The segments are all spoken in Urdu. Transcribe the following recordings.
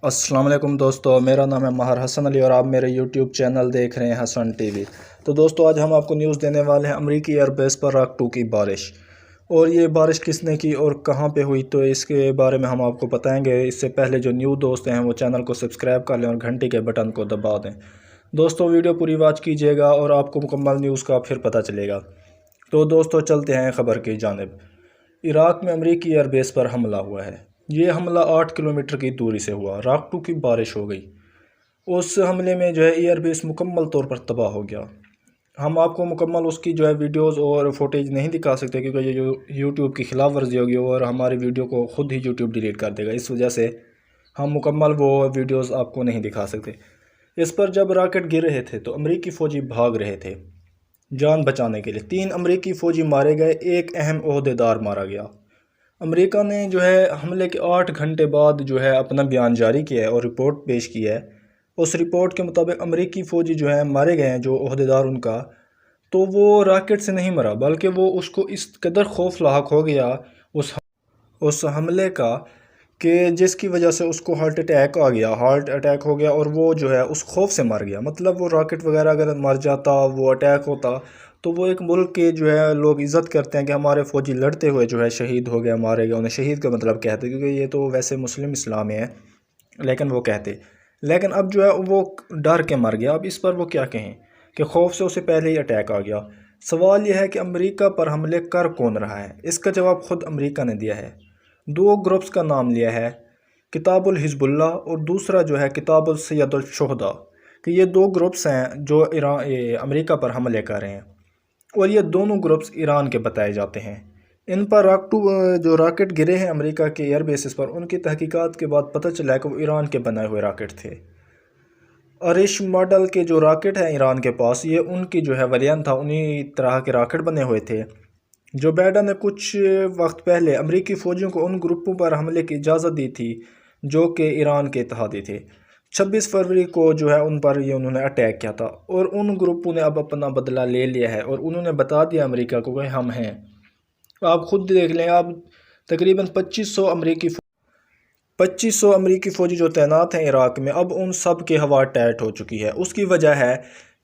السلام علیکم دوستو، میرا نام ہے ماہر حسن علی اور آپ میرے یوٹیوب چینل دیکھ رہے ہیں حسن ٹی وی۔ تو دوستو آج ہم آپ کو نیوز دینے والے ہیں امریکی ایئر بیس پر راک 2 کی بارش، اور یہ بارش کس نے کی اور کہاں پہ ہوئی، تو اس کے بارے میں ہم آپ کو بتائیں گے۔ اس سے پہلے جو نیو دوست ہیں وہ چینل کو سبسکرائب کر لیں اور گھنٹی کے بٹن کو دبا دیں۔ دوستو ویڈیو پوری واچ کیجیے گا اور آپ کو مکمل نیوز کا پھر پتہ چلے گا۔ تو دوستو چلتے ہیں خبر کی جانب۔ عراق میں امریکی ایئر بیس پر حملہ ہوا ہے۔ یہ حملہ 8 کلومیٹر کی دوری سے ہوا۔ راک 2 کی بارش ہو گئی۔ اس حملے میں ایئر بیس مکمل طور پر تباہ ہو گیا۔ ہم آپ کو مکمل اس کی ویڈیوز اور فوٹیج نہیں دکھا سکتے کیونکہ یہ جو یوٹیوب کی خلاف ورزی ہوگی اور ہماری ویڈیو کو خود ہی یوٹیوب ڈیلیٹ کر دے گا، اس وجہ سے ہم مکمل وہ ویڈیوز آپ کو نہیں دکھا سکتے۔ اس پر جب راکٹ گر رہے تھے تو امریکی فوجی بھاگ رہے تھے جان بچانے کے لیے۔ 3 امریکی فوجی مارے گئے، ایک اہم عہدیدار مارا گیا۔ امریکہ نے حملے کے 8 گھنٹے بعد اپنا بیان جاری کیا ہے اور رپورٹ پیش کی ہے۔ اس رپورٹ کے مطابق امریکی فوجی مارے گئے ہیں، جو عہدیدار ان کا، تو وہ راکٹ سے نہیں مرا بلکہ وہ اس کو اس قدر خوف لاحق ہو گیا اس حملے کا کہ جس کی وجہ سے اس کو ہارٹ اٹیک ہو گیا اور وہ اس خوف سے مر گیا۔ مطلب وہ راکٹ وغیرہ اگر مر جاتا، وہ اٹیک ہوتا، تو وہ ایک ملک کے لوگ عزت کرتے ہیں کہ ہمارے فوجی لڑتے ہوئے شہید ہو گیا، مارے گئے۔ انہیں شہید کا مطلب کہتے ہیں، کیونکہ یہ تو ویسے مسلم اسلام میں ہے لیکن وہ کہتے، لیکن اب وہ ڈر کے مر گیا۔ اب اس پر وہ کیا کہیں کہ خوف سے اسے پہلے ہی اٹیک آ گیا۔ سوال یہ ہے کہ امریکہ پر حملے کر کون رہا ہے؟ اس کا جواب خود امریکہ نے دیا ہے۔ 2 گروپس کا نام لیا ہے، کتاب الحزب اللہ اور دوسرا کتاب السید الشہداء، کہ یہ 2 گروپس ہیں جو امریکہ پر حملے کر رہے ہیں، اور یہ دونوں گروپس ایران کے بتائے جاتے ہیں۔ ان پر جو راکٹ گرے ہیں امریکہ کے ایئر بیسز پر، ان کی تحقیقات کے بعد پتہ چلا ہے کہ وہ ایران کے بنائے ہوئے راکٹ تھے۔ ارش ماڈل کے جو راکٹ ہیں ایران کے پاس، یہ ان کی ویرینٹ تھا، انہی طرح کے راکٹ بنے ہوئے تھے۔ جو بائیڈن نے کچھ وقت پہلے امریکی فوجیوں کو ان گروپوں پر حملے کی اجازت دی تھی جو کہ ایران کے اتحادی تھے۔ 26 فروری کو ان پر انہوں نے اٹیک کیا تھا، اور ان گروپوں نے اب اپنا بدلہ لے لیا ہے اور انہوں نے بتا دیا امریکہ کو کہ ہم ہیں۔ آپ خود دیکھ لیں، اب تقریباً 2500 امریکی فوجی جو تعینات ہیں عراق میں، اب ان سب کی ہوا ٹائٹ ہو چکی ہے۔ اس کی وجہ ہے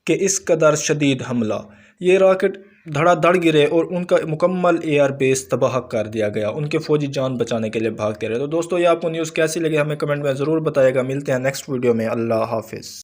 کہ اس قدر شدید حملہ، یہ راکٹ دھڑا دھڑ گرے اور ان کا مکمل ایئر بیس تباہ کر دیا گیا۔ ان کے فوجی جان بچانے کے لیے بھاگتے رہے۔ تو دوستو یہ آپ کو نیوز کیسی لگی ہمیں کمنٹ میں ضرور بتائے گا۔ ملتے ہیں نیکسٹ ویڈیو میں۔ اللہ حافظ۔